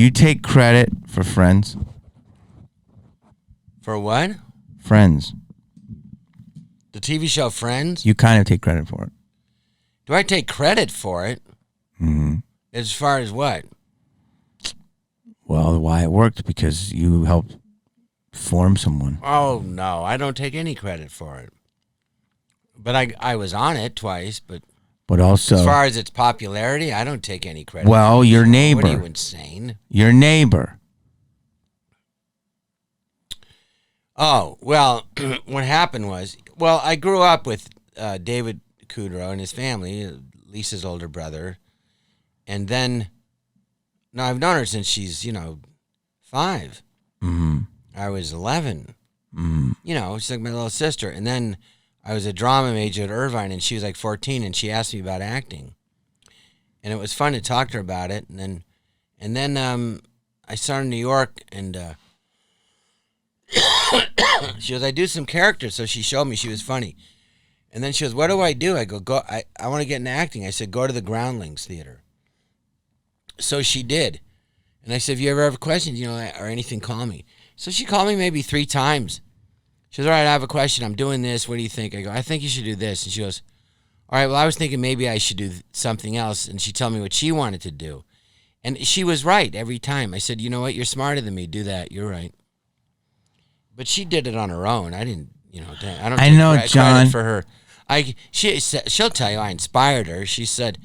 You take credit for Friends? For what? Friends. The TV show Friends? You kind of take credit for it. Do I take credit for it? Mm-hmm. As far as what? Well, why it worked, because you helped form someone. Oh, no. I don't take any credit for it. But I was on it twice, but also, as far as its popularity, I don't take any credit. Well, your neighbor. What are you, insane? Your neighbor. Oh, well, what happened was, I grew up with David Kudrow and his family, Lisa's older brother. And then, no, I've known her since she's, 5. Mm-hmm. I was 11. Mm-hmm. She's like my little sister. And then I was a drama major at Irvine, and she was like 14, and she asked me about acting. And it was fun to talk to her about it. And then I saw her in New York, and she goes, I do some characters. So she showed me. She was funny. And then she goes, what do I do? I go, I want to get into acting. I said, go to the Groundlings Theater. So she did. And I said, if you ever have questions, or anything, call me. So she called me maybe 3 times. She goes, all right, I have a question. I'm doing this. What do you think? I go, I think you should do this. And she goes, all right, well, I was thinking maybe I should do something else. And she told me what she wanted to do. And she was right every time. I said, you know what? You're smarter than me. Do that. You're right. But she did it on her own. I didn't, I don't take John. credit for her. She'll tell you I inspired her. She said,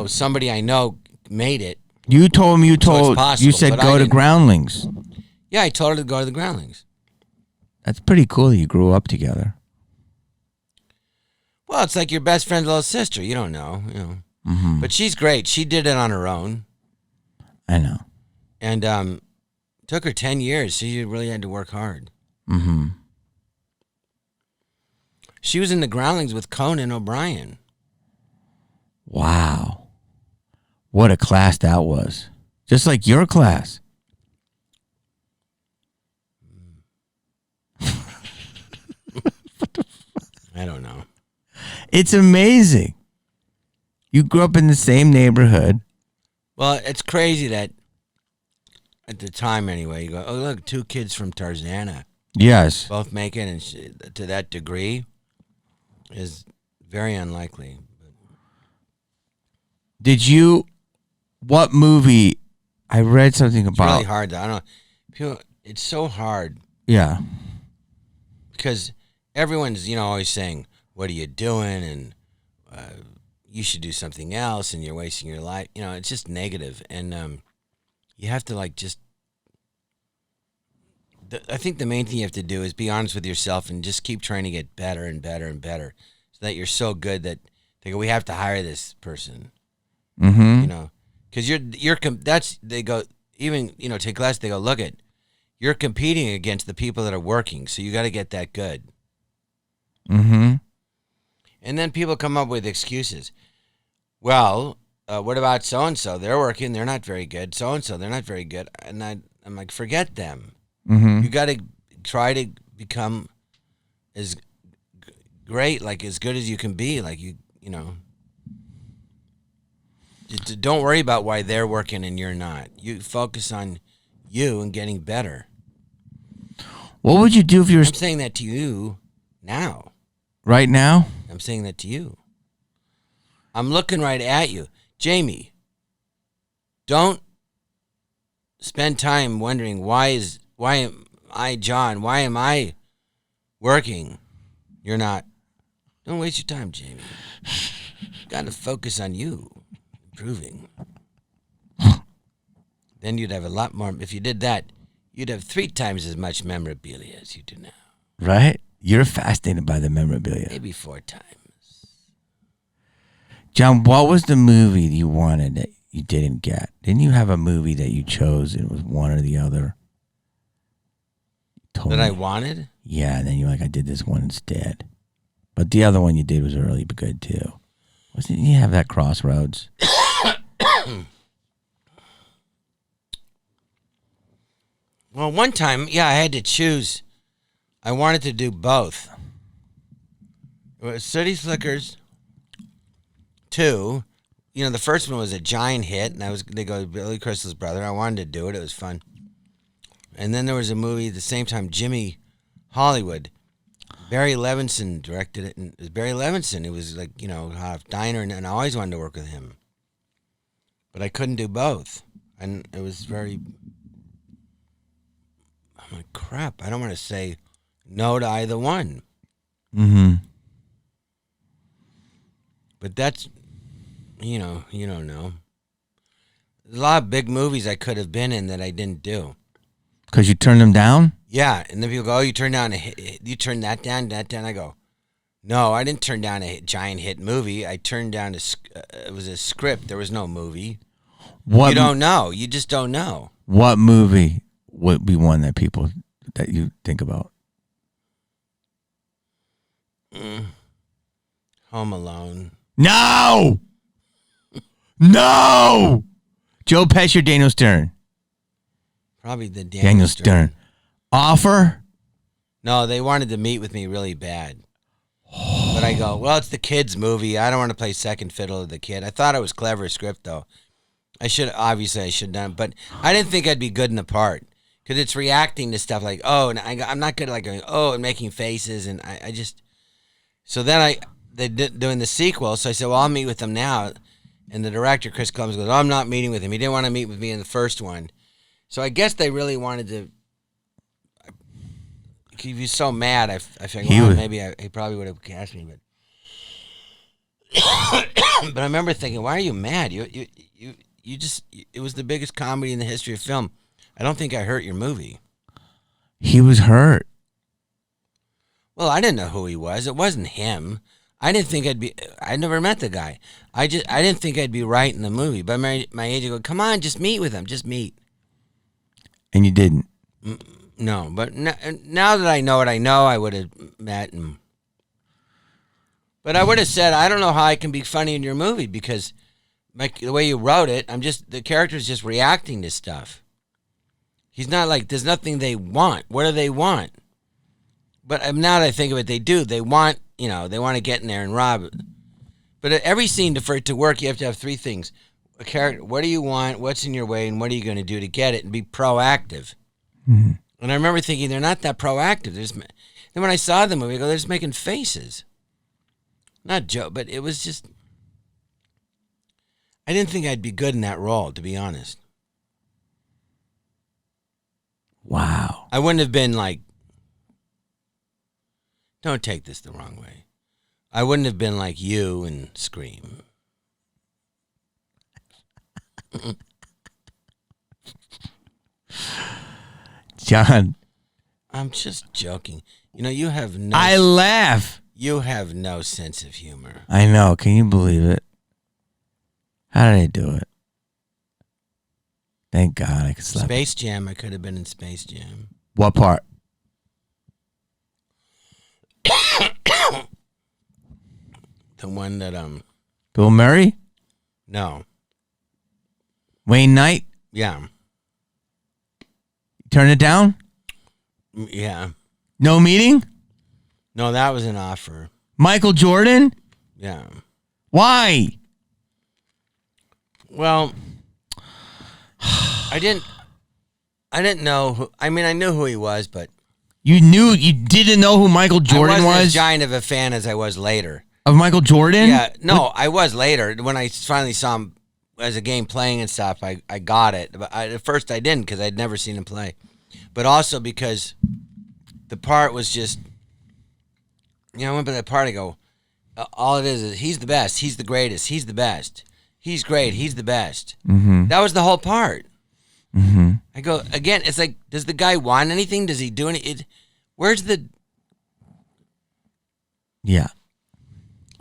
somebody I know made it. You told me, possible, you said go to Groundlings. Yeah, I told her to go to the Groundlings. That's pretty cool that you grew up together. Well, it's like your best friend's little sister. You don't know, Mm-hmm. But she's great. She did it on her own. I know. And took her 10 years. She really had to work hard. Mm-hmm. She was in the Groundlings with Conan O'Brien. Wow. What a class that was. Just like your class. I don't know. It's amazing. You grew up in the same neighborhood. Well, it's crazy that at the time anyway, you go, oh, look, 2 kids from Tarzana. Yes. Both make it, and to that degree is very unlikely. What movie? I read something about. It's really hard, though. I don't know. It's so hard. Yeah. Because everyone's, always saying, what are you doing? And you should do something else, and you're wasting your life. It's just negative. And you have to, I think the main thing you have to do is be honest with yourself and just keep trying to get better and better and better, so that you're so good that they go, we have to hire this person. Mm-hmm. Because they go, even, take class, they go, look at, you're competing against the people that are working, so you got to get that good. Mm-hmm. And then people come up with excuses. Well, what about so-and-so? They're working, they're not very good. So-and-so, they're not very good. And I'm like, forget them. Mm-hmm. You got to try to become as great, as good as you can be. Don't worry about why they're working and you're not. You focus on you and getting better. What would you do if you were... I'm saying that to you now. Right now? I'm saying that to you. I'm looking right at you. Jamie, don't spend time wondering why am I, John, why am I working? You're not. Don't waste your time, Jamie. Got to focus on you improving. Then you'd have a lot more. If you did that, you'd have 3 times as much memorabilia as you do now. Right? You're fascinated by the memorabilia. Maybe 4 times. John, what was the movie you wanted that you didn't get? Didn't you have a movie that you chose and it was one or the other? That I wanted? Yeah, and then you're like, I did this one instead. But the other one you did was really good too. Wasn't you have that Crossroads? Well, one time, I had to choose. I wanted to do both. It was City Slickers 2 the first one was a giant hit, and they go Billy Crystal's brother. I wanted to do it. It was fun. And then there was a movie at the same time, Jimmy Hollywood. Barry Levinson directed it, and it was Barry Levinson. It was like, Diner, and I always wanted to work with him. But I couldn't do both. And it was very... I'm like, crap, I don't want to say no to either one. Mm-hmm. But that's, you don't know. There's a lot of big movies I could have been in that I didn't do. Because you turned them down? Yeah, and then people go, "Oh, you turned that down." I go, "No, I didn't turn down a giant hit movie. I turned down it was a script. There was no movie." What? You don't know. You just don't know. What movie would be one that you think about? Home Alone. No. No. Joe Pesci or Daniel Stern? Probably the Daniel Stern. Offer? No, they wanted to meet with me really bad. But I go, well, it's the kid's movie. I don't want to play second fiddle to the kid. I thought it was clever script, though. I should have done it. But I didn't think I'd be good in the part. Because it's reacting to stuff like, oh, and I'm not good at like going, oh, and making faces. And I just... So then they did doing the sequel. So I said, well, I'll meet with them now. And the director, Chris Columbus, goes, oh, I'm not meeting with him. He didn't want to meet with me in the first one. So I guess they really wanted to. He was so mad. I figured maybe he probably would have cast me, but I remember thinking, why are you mad? You just it was the biggest comedy in the history of film. I don't think I hurt your movie. He was hurt. Well, I didn't know who he was. It wasn't him. I didn't think I never met the guy. I didn't think I'd be right in the movie. But my agent go, come on, just meet with him. Just meet. And you didn't? No, but now that I know what I know, I would have met him. But I would have said, I don't know how I can be funny in your movie because the way you wrote it, the character's just reacting to stuff. He's not like, there's nothing they want. What do they want? But now that I think of it, they do. They want, they want to get in there and rob it. But every scene, for it to work, you have to have three things. A character, what do you want, what's in your way, and what are you going to do to get it, and be proactive. Mm-hmm. And I remember thinking, they're not that proactive. Then when I saw the movie, I go, they're just making faces. Not Joe, but it was just... I didn't think I'd be good in that role, to be honest. Wow. I wouldn't have been like... Don't take this the wrong way. I wouldn't have been like you and Scream. John. I'm just joking. You have no... I laugh. You have no sense of humor. I know. Can you believe it? How did I do it? Thank God I could sleep. Space Jam. I could have been in Space Jam. What part? The one that, Bill Murray? No. Wayne Knight? Yeah. Turn it down? Yeah. No meeting? No, that was an offer. Michael Jordan? Yeah. Why? Well, I didn't know who, I knew who he was, but you didn't know who Michael Jordan I wasn't was? as giant of a fan as I was later. Of Michael Jordan? Yeah, no, I was later. When I finally saw him as a game playing and stuff, I got it. But at first I didn't because I'd never seen him play. But also because the part was just, I went by that part, I go, all it is he's the best, he's the greatest, he's the best. He's great, he's the best. Mm-hmm. That was the whole part. Mm-hmm. I go, again, it's like, does the guy want anything? Does he do anything? Where's the... Yeah.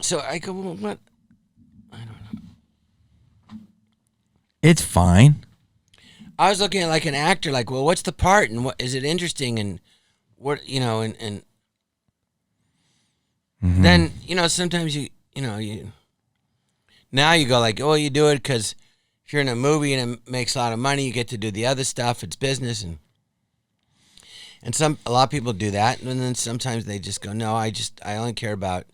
So I go, well, what? I don't know. It's fine. I was looking at like an actor, like, well, what's the part? And what is it interesting? And what, and Mm-hmm. then, sometimes you now you go like, oh, you do it because if you're in a movie and it makes a lot of money, you get to do the other stuff. It's business. And a lot of people do that. And then sometimes they just go, no, I only care about,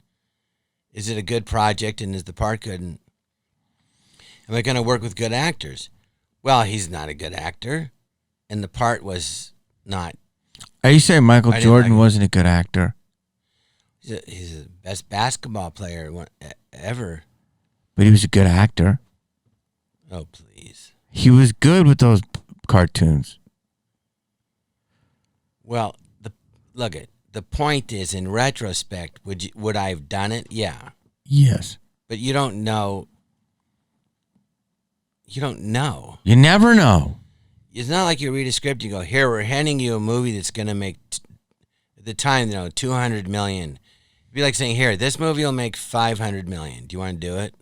is it a good project and is the part good? And Am I going to work with good actors? Well, he's not a good actor, and the part was not. Are you saying Michael I didn't Jordan like it. wasn't a good actor? He's the best basketball player ever. But he was a good actor. Oh, please. He was good with those cartoons. Well, the point is, in retrospect, would I have done it? Yeah. Yes. But you don't know. You don't know. You never know. It's not like you read a script, you go, here, we're handing you a movie that's going to make, at the time, $200 million. It'd be like saying, here, this movie will make $500 million. Do you want to do it?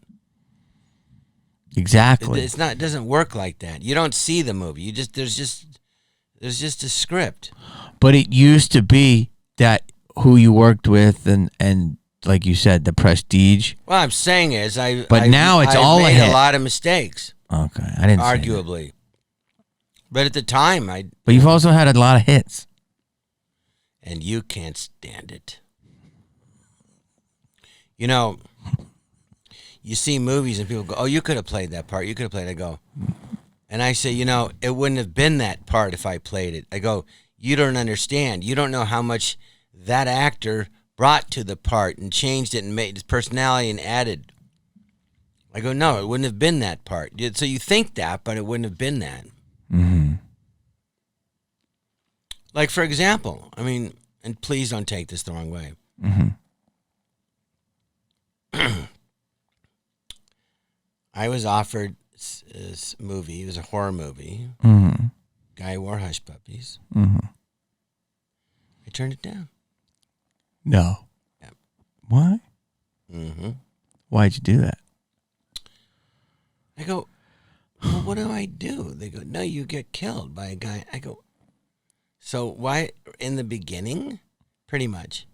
Exactly. It doesn't work like that. You don't see the movie. There's just a script. But it used to be that who you worked with and like you said, the prestige. Well, I'm saying is, now it's I've all made a hit. a lot of mistakes. Okay, I didn't say that. Arguably. But at the time, But you've also had a lot of hits. And you can't stand it. You see movies and people go, oh, you could have played that part. You could have played it. I go, and I say, it wouldn't have been that part if I played it. I go, you don't understand. You don't know how much that actor brought to the part and changed it and made his personality and added. I go, no, it wouldn't have been that part. So you think that, but it wouldn't have been that. Mm-hmm. Like, for example, and please don't take this the wrong way. Mm-hmm. I was offered this movie. It was a horror movie. Mm-hmm. Guy wore hush puppies. Mm-hmm. I turned it down. No. Yeah. Why? Mm-hmm. Why'd you do that? I go, well, what do I do? They go, no, you get killed by a guy. I go, so why in the beginning? Pretty much.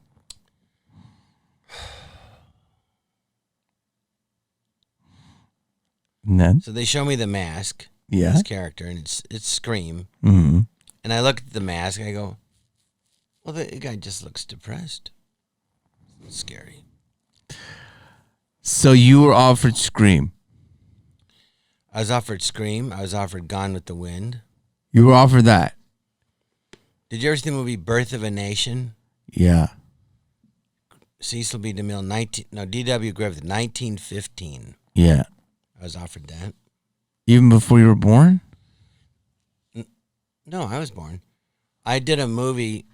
And then? So they show me the mask. Yeah. This character, and it's Scream. Mm-hmm. And I look at the mask, and I go, well, the guy just looks depressed. It's scary. So you were offered Scream. I was offered Scream. I was offered Gone with the Wind. You were offered that. Did you ever see the movie Birth of a Nation? Yeah. Cecil B. DeMille, D.W. Griffith, 1915. Yeah. I was offered that. Even before you were born? No, I was born. I did a movie.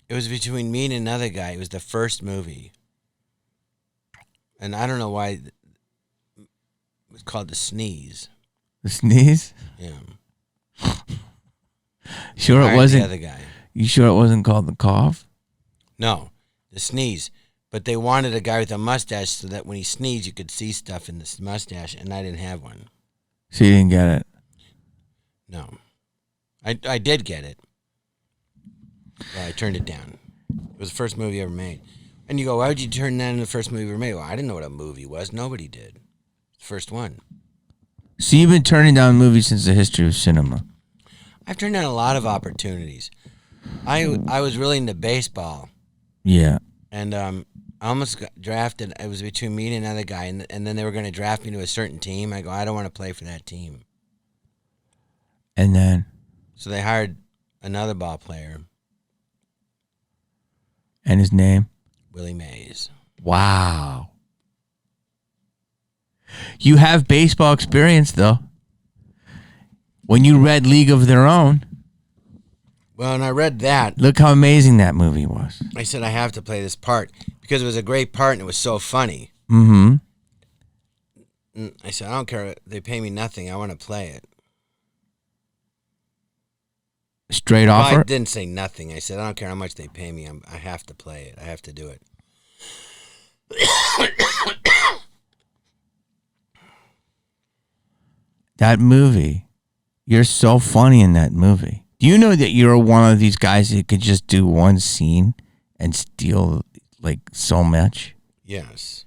It was between me and another guy. It was the first movie. And I don't know why it was called The Sneeze. The Sneeze? Yeah. Sure it wasn't. The other guy. You sure it wasn't called The Cough? No, The Sneeze. But they wanted a guy with a mustache so that when he sneezed, you could see stuff in this mustache, and I didn't have one. So you didn't get it? No. I did get it. But I turned it down. It was the first movie I ever made. And you go, why would you turn that in the first movie you ever made? Well, I didn't know what a movie was. Nobody did. The first one. So you've been turning down movies since the history of cinema. I've turned down a lot of opportunities. I was really into baseball. Yeah. And I almost got drafted. It was between me and another guy, and then they were going to draft me to a certain team. I go, I don't want to play for that team. And then? So they hired another ball player. And his name? Willie Mays. Wow. You have baseball experience, though. When you read League of Their Own. Well, and I read that. Look how amazing that movie was. I said, I have to play this part because it was a great part and it was so funny. Mm-hmm. And I said, I don't care. They pay me nothing. I want to play it. Straight Well, offer? I didn't say nothing. I said, I don't care how much they pay me. I have to play it. I have to do it. That movie. You're so funny in that movie. Do you know that you're one of these guys that could just do one scene and steal like so much? Yes.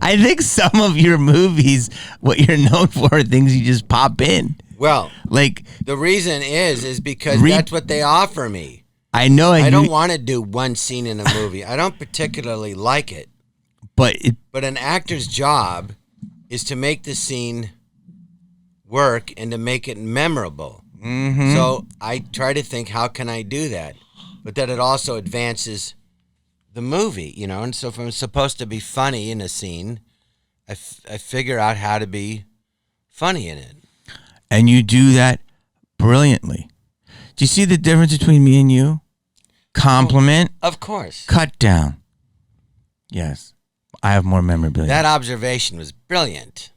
I think some of your movies, what you're known for, are things you just pop in. Well, like the reason is because that's what they offer me. I know. I don't want to do one scene in a movie. I don't particularly like it. But an actor's job is to make the scene work and to make it memorable. Mm-hmm. So I try to think, how can I do that? But that it also advances the movie, you know? And so if I'm supposed to be funny in a scene, I figure out how to be funny in it. And you do that brilliantly. Do you see the difference between me and you? Compliment. Of course. Cut down. Yes. I have more memorabilia. That observation was brilliant.